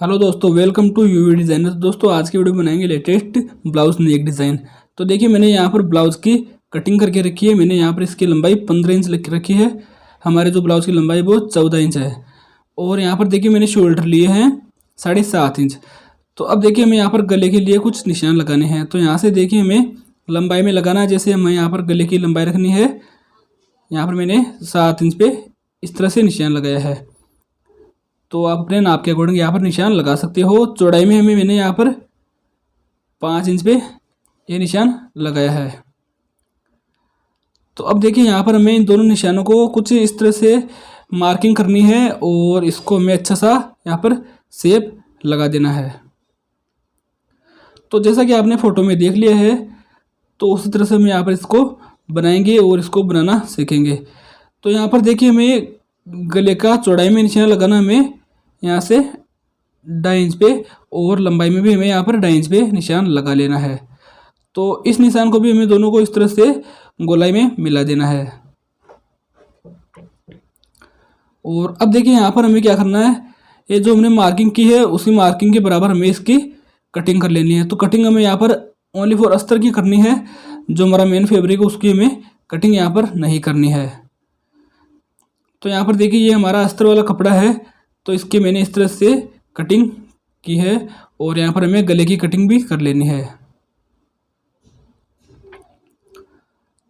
Hello दोस्तों, welcome to UV designer. दोस्तों आज की वीडियो बनाएंगे लेटेस्ट ब्लाउज नेक डिज़ाइन। तो देखिए मैंने यहाँ पर ब्लाउज की कटिंग करके रखी है। मैंने यहाँ पर इसकी लंबाई 15 इंच लिख रखी है। हमारे जो ब्लाउज की लंबाई वो 14 इंच है। और यहाँ पर देखिए मैंने शोल्डर लिए हैं 7.5 इंच। तो अब देखिए हमें यहाँ पर गले के लिए कुछ निशान लगाने हैं। तो यहाँ से देखिए हमें लंबाई में लगाना है। जैसे हमें यहाँ पर गले की लंबाई रखनी है, यहाँ पर मैंने 7 इंच पे इस तरह से निशान लगाया है। तो आप अपने नाप के अकॉर्डिंग यहाँ पर निशान लगा सकते हो। चौड़ाई में मैंने यहाँ पर 5 इंच पे ये निशान लगाया है। तो अब देखिए यहाँ पर हमें इन दोनों निशानों को कुछ इस तरह से मार्किंग करनी है और इसको हमें अच्छा सा यहाँ पर शेप लगा देना है। तो जैसा कि आपने फ़ोटो में देख लिया है, तो उसी तरह से हम यहाँ पर इसको बनाएंगे और इसको बनाना सीखेंगे। तो यहाँ पर देखिए हमें गले का चौड़ाई में निशान लगाना, हमें यहाँ से 2.5 इंच पे, और लंबाई में भी हमें यहाँ पर 2.5 इंच पे निशान लगा लेना है। तो इस निशान को भी हमें दोनों को इस तरह से गोलाई में मिला देना है। और अब देखिए यहाँ पर हमें क्या करना है, ये जो हमने मार्किंग की है उसी मार्किंग के बराबर हमें इसकी कटिंग कर लेनी है। तो कटिंग हमें यहाँ पर ओनली फॉर अस्तर की करनी है। जो हमारा मेन फैब्रिक है उसकी हमें कटिंग यहाँ पर नहीं करनी है। तो यहाँ पर देखिए ये हमारा अस्तर वाला कपड़ा है, तो इसकी मैंने इस तरह से कटिंग की है। और यहाँ पर हमें गले की कटिंग भी कर लेनी है।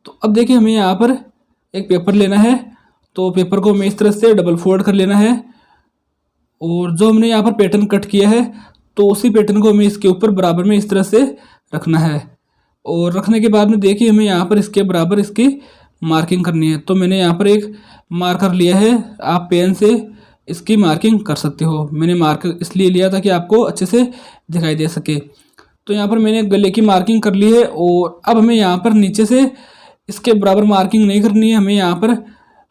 तो अब देखिए हमें यहाँ पर एक पेपर लेना है। तो पेपर को हमें इस तरह से डबल फोल्ड कर लेना है। और जो हमने यहाँ पर पैटर्न कट किया है, तो उसी पैटर्न को हमें इसके ऊपर बराबर में इस तरह से रखना है। और रखने के बाद में देखिए हमें यहाँ पर इसके बराबर इसकी मार्किंग करनी है। तो मैंने यहाँ पर एक मार्कर लिया है, आप पेन से इसकी मार्किंग कर सकते हो। मैंने मार्कर इसलिए लिया था कि आपको अच्छे से दिखाई दे सके। तो यहाँ पर मैंने गले की मार्किंग कर ली है। और अब हमें यहाँ पर नीचे से इसके बराबर मार्किंग नहीं करनी है। हमें यहाँ पर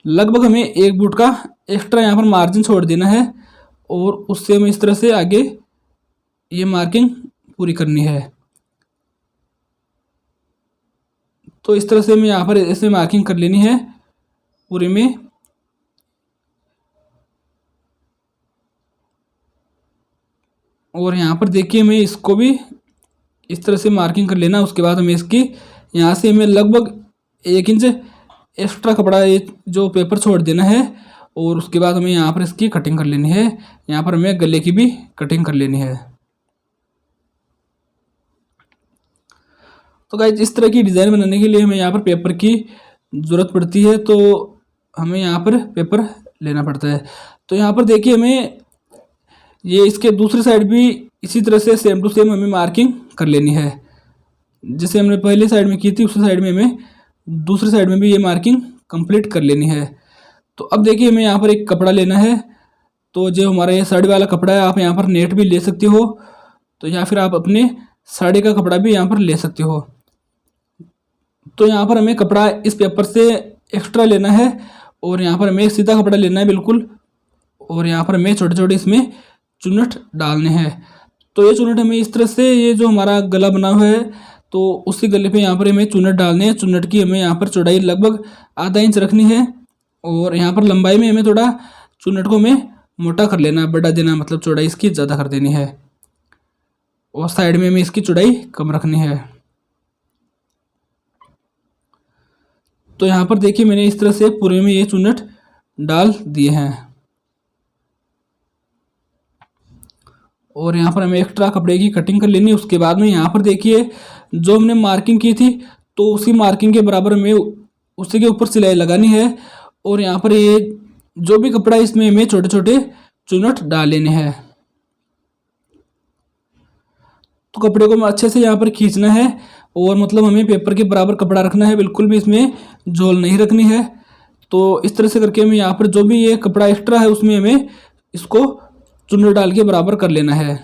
लगभग हमें 1 फुट का एक्स्ट्रा यहाँ पर मार्जिन छोड़ देना है। और उससे हमें इस तरह से आगे ये मार्किंग पूरी करनी है। तो इस तरह से हमें यहाँ पर ऐसे मार्किंग कर लेनी है पूरे में। और यहाँ पर देखिए हमें इसको भी इस तरह से मार्किंग कर लेना। उसके बाद हमें इसकी यहाँ से हमें लगभग 1 इंच एक्स्ट्रा कपड़ा ये जो पेपर छोड़ देना है। और उसके बाद हमें यहाँ पर इसकी कटिंग कर लेनी है। यहाँ पर हमें गले की भी कटिंग कर लेनी है। तो गाइस इस तरह की डिज़ाइन बनाने के लिए हमें यहाँ पर पेपर की ज़रूरत पड़ती है। तो हमें यहाँ पर पेपर लेना पड़ता है। तो यहाँ पर देखिए हमें ये इसके दूसरी साइड भी इसी तरह से सेम टू सेम हमें मार्किंग कर लेनी है। जैसे हमने पहले साइड में की थी उसी साइड में हमें दूसरी साइड में भी ये मार्किंग कंप्लीट कर लेनी है। तो अब देखिए हमें यहाँ पर एक कपड़ा लेना है। तो जो हमारा ये साड़ी वाला कपड़ा है, आप यहाँ पर नेट भी ले सकते हो, तो या फिर आप अपने साड़ी का कपड़ा भी यहाँ पर ले सकते हो। तो यहाँ पर हमें कपड़ा इस पेपर से एक्स्ट्रा लेना है। और यहाँ पर हमें सीधा कपड़ा लेना है बिल्कुल। और यहाँ पर हमें छोटे छोटे इसमें चुन्नट डालने हैं। तो ये चुन्नट हमें इस तरह से, ये जो हमारा गला बना हुआ है, तो उसी गले पे यहाँ पर हमें चुन्नट डालने हैं। चुन्नट की हमें यहाँ पर चौड़ाई लगभग आधा इंच रखनी है। और यहाँ पर लंबाई में हमें थोड़ा चुन्नट को हमें मोटा कर लेना है, बढ़ा देना, मतलब चौड़ाई इसकी ज़्यादा कर देनी है। और साइड में हमें इसकी चौड़ाई कम रखनी है। तो यहाँ पर देखिए मैंने इस तरह से पूरे में ये चुन्नट डाल दिए हैं। और यहाँ पर हमें एक्स्ट्रा कपड़े की कटिंग कर लेनी है। उसके बाद में यहाँ पर देखिए जो हमने मार्किंग की थी, तो उसी मार्किंग के बराबर हमें उसी के ऊपर सिलाई लगानी है। और यहाँ पर ये जो भी कपड़ा है इसमें हमें छोटे छोटे चुन्नट डाल लेने हैं। तो कपड़े को अच्छे से यहाँ पर खींचना है। और मतलब हमें पेपर के बराबर कपड़ा रखना है, बिल्कुल भी इसमें झोल नहीं रखनी है। तो इस तरह से करके हमें यहाँ पर जो भी ये कपड़ा एक्स्ट्रा है उसमें हमें इसको चुन्नट डाल के बराबर कर लेना है।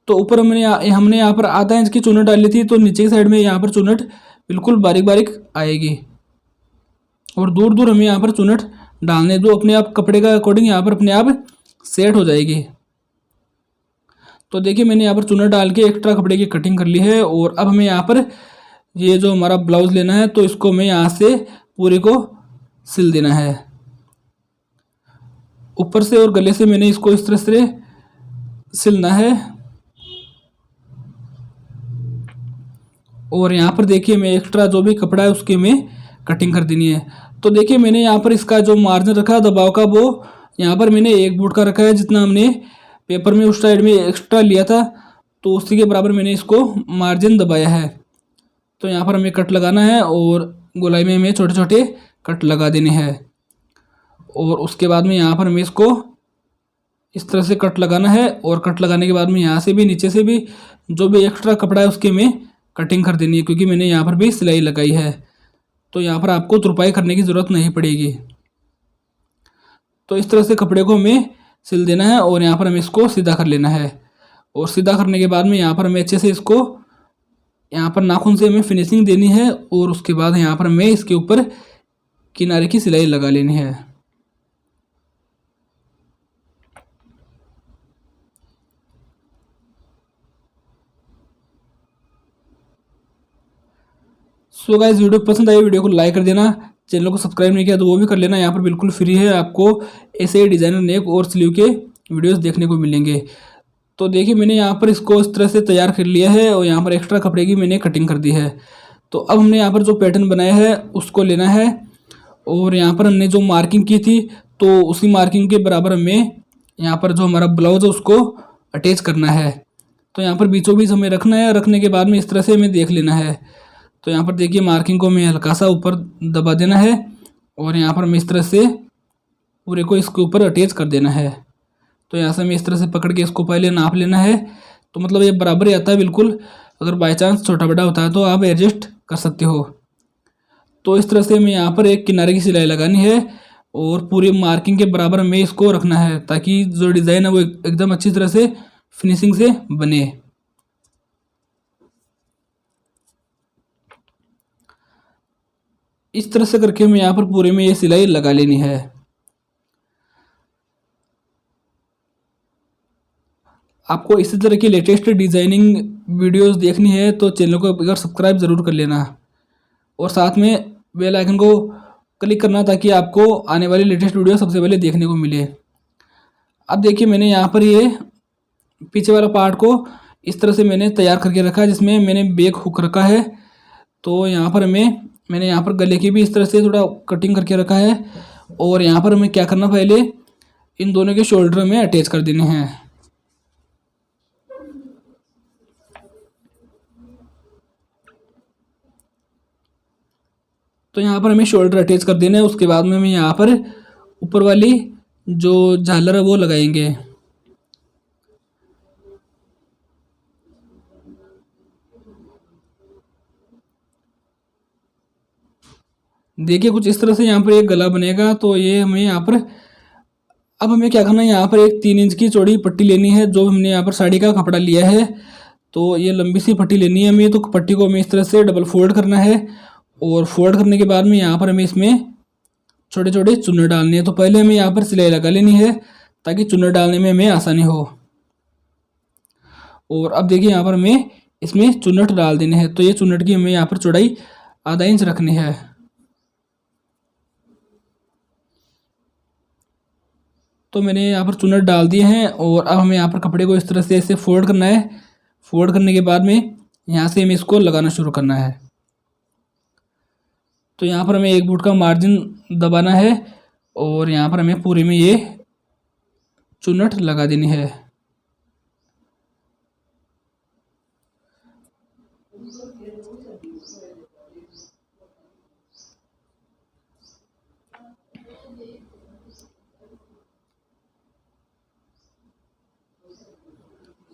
तो ऊपर हमने यहाँ पर आधा इंच की चुन्नट डाली थी, तो नीचे की साइड में यहाँ पर चुन्नट बिल्कुल बारीक बारीक आएगी। और दूर दूर हमें यहाँ पर चुन्नट डालने दो, अपने आप कपड़े का अकॉर्डिंग यहाँ पर अपने आप सेट हो जाएगी। तो देखिए मैंने यहाँ पर चुन्नट डाल के एक्स्ट्रा कपड़े की कटिंग कर ली है। और अब हमें यहाँ पर ये जो हमारा ब्लाउज लेना है, तो इसको हमें यहाँ से पूरे को सिल देना है। ऊपर से और गले से मैंने इसको इस तरह से सिलना है। और यहाँ पर देखिए मैं एक्स्ट्रा जो भी कपड़ा है उसकी मैं कटिंग कर देनी है। तो देखिए मैंने यहाँ पर इसका जो मार्जिन रखा है दबाव का, वो यहाँ पर मैंने 1 फुट का रखा है। जितना हमने पेपर में उस साइड में एक्स्ट्रा लिया था तो उसी के बराबर मैंने इसको मार्जिन दबाया है। तो यहाँ पर हमें कट लगाना है और गोलाई में हमें छोटे छोटे कट लगा देने हैं। और उसके बाद में यहाँ पर हमें इसको इस तरह से कट लगाना है। और कट लगाने के बाद में यहाँ से भी नीचे से भी जो भी एक्स्ट्रा कपड़ा है उसकी हमें कटिंग कर देनी है, क्योंकि मैंने यहाँ पर भी सिलाई लगाई है। तो यहाँ पर आपको तुरपाई करने की ज़रूरत नहीं पड़ेगी। तो इस तरह से कपड़े को हमें सिल देना है और यहाँ पर हमें इसको सीधा कर लेना है। और सीधा करने के बाद में यहाँ पर हमें अच्छे से इसको यहाँ पर नाखून से हमें फिनिशिंग देनी है। और उसके बाद यहाँ पर हमें इसके ऊपर किनारे की सिलाई लगा लेनी है। सो गाइस, वीडियो पसंद आई वीडियो को लाइक कर देना। चैनल को सब्सक्राइब नहीं किया तो वो भी कर लेना। यहाँ पर बिल्कुल फ्री है, आपको ऐसे ही डिज़ाइनर नेक और स्लीव के वीडियोस देखने को मिलेंगे। तो देखिए मैंने यहाँ पर इसको इस तरह से तैयार कर लिया है और यहाँ पर एक्स्ट्रा कपड़े की मैंने कटिंग कर दी है। तो अब हमने यहाँ पर जो पैटर्न बनाया है उसको लेना है और यहाँ पर हमने जो मार्किंग की थी तो उसी मार्किंग के बराबर हमें यहाँ पर जो हमारा ब्लाउज है उसको अटैच करना है। तो यहाँ पर बीचों बीच हमें रखना है। रखने के बाद में इस तरह से हमें देख लेना है। तो यहाँ पर देखिए मार्किंग को हमें हल्का सा ऊपर दबा देना है और यहाँ पर हमें इस तरह से पूरे को इसके ऊपर अटैच कर देना है। तो यहाँ से हमें इस तरह से पकड़ के इसको पहले नाप लेना है। तो मतलब ये बराबर ही आता है बिल्कुल। अगर बाई चांस छोटा बड़ा होता है तो आप एडजस्ट कर सकते हो। तो इस तरह से हमें यहाँ पर एक किनारे की सिलाई लगानी है और पूरी मार्किंग के बराबर हमें इसको रखना है, ताकि जो डिज़ाइन है वो एकदम अच्छी तरह से फिनिशिंग से बने। इस तरह से करके हमें यहाँ पर पूरे में ये सिलाई लगा लेनी है। आपको इसी तरह की लेटेस्ट डिज़ाइनिंग वीडियोस देखनी है तो चैनल को अगर सब्सक्राइब ज़रूर कर लेना और साथ में बेल आइकन को क्लिक करना, ताकि आपको आने वाली लेटेस्ट वीडियो सबसे पहले देखने को मिले। अब देखिए मैंने यहाँ पर ये पीछे वाला पार्ट को इस तरह से मैंने तैयार करके रखा है, जिसमें मैंने बैक हुक रखा है। तो यहाँ पर मैंने यहाँ पर गले की भी इस तरह से थोड़ा कटिंग करके रखा है। और यहाँ पर हमें क्या करना, पहले इन दोनों के शोल्डर में अटैच कर देने हैं। तो यहाँ पर हमें शोल्डर अटैच कर देना है। उसके बाद में हमें यहाँ पर ऊपर वाली जो झालर है वो लगाएंगे। देखिए कुछ इस तरह से यहाँ पर एक गला बनेगा। तो ये हमें यहाँ पर अब हमें क्या करना है, यहाँ पर एक 3 इंच की चौड़ी पट्टी लेनी है। जो हमने यहाँ पर साड़ी का कपड़ा लिया है तो ये लंबी सी पट्टी लेनी है हमें। तो पट्टी को हमें इस तरह से डबल फोल्ड करना है और फोल्ड करने के बाद में यहाँ पर हमें इसमें छोटे छोटे चुन्नट डालने हैं। तो पहले हमें यहाँ पर सिलाई लगा लेनी है ताकि चुन्नट डालने में हमें आसानी हो। और अब देखिए यहाँ पर हमें इसमें चुन्नट डाल देने हैं। तो ये चुन्नट की हमें यहाँ पर चौड़ाई आधा इंच रखनी है। तो मैंने यहाँ पर चुन्नट डाल दिए हैं और अब हमें यहाँ पर कपड़े को इस तरह से ऐसे फोल्ड करना है। फोल्ड करने के बाद में यहाँ से हमें इसको लगाना शुरू करना है। तो यहाँ पर हमें 1 फुट का मार्जिन दबाना है और यहाँ पर हमें पूरे में ये चुन्नट लगा देनी है।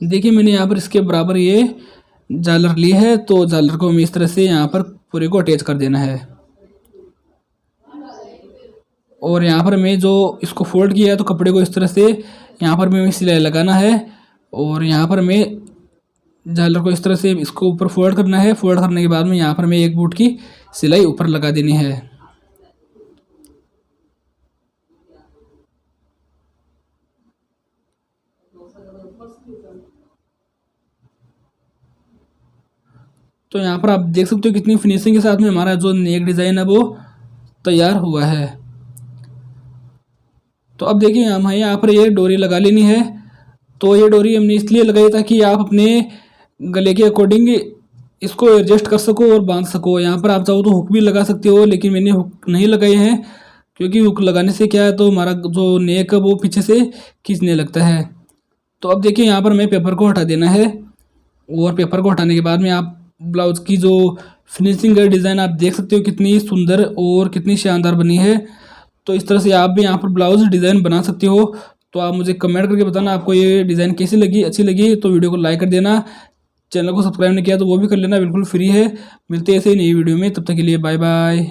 देखिए मैंने यहाँ पर इसके बराबर ये झालर ली है। तो झालर को हमें इस तरह से यहाँ पर पूरे को अटैच कर देना है। और यहाँ पर हमें जो इसको फोल्ड किया है तो कपड़े को इस तरह से यहाँ पर हमें सिलाई लगाना है। और यहाँ पर हमें झालर को इस तरह से इसको ऊपर फोल्ड करना है। फोल्ड करने के बाद में यहाँ पर हमें 1 फुट की सिलाई ऊपर लगा देनी है। तो यहाँ पर आप देख सकते हो कितनी फिनिशिंग के साथ में हमारा जो नेक डिज़ाइन है वो तैयार हुआ है। तो अब देखिए हमें यहाँ पर ये डोरी लगा लेनी है। तो ये डोरी हमने इसलिए लगाई ताकि आप अपने गले के अकॉर्डिंग इसको एडजस्ट कर सको और बांध सको। यहाँ पर आप चाहो तो हुक भी लगा सकते हो, लेकिन मैंने हुक नहीं लगाए हैं क्योंकि हुक लगाने से क्या है तो हमारा जो नेक है वो पीछे से खींचने लगता है। तो अब देखिए यहाँ पर हमें पेपर को हटा देना है और पेपर को हटाने के बाद में आप ब्लाउज़ की जो फिनिशिंग है, डिज़ाइन आप देख सकते हो कितनी सुंदर और कितनी शानदार बनी है। तो इस तरह से आप भी यहाँ पर ब्लाउज़ डिज़ाइन बना सकते हो। तो आप मुझे कमेंट करके बताना आपको ये डिज़ाइन कैसी लगी, अच्छी लगी तो वीडियो को लाइक कर देना। चैनल को सब्सक्राइब नहीं किया तो वो भी कर लेना, बिल्कुल फ्री है। मिलते हैं ऐसे ही नई वीडियो में, तब तक के लिए बाय बाय।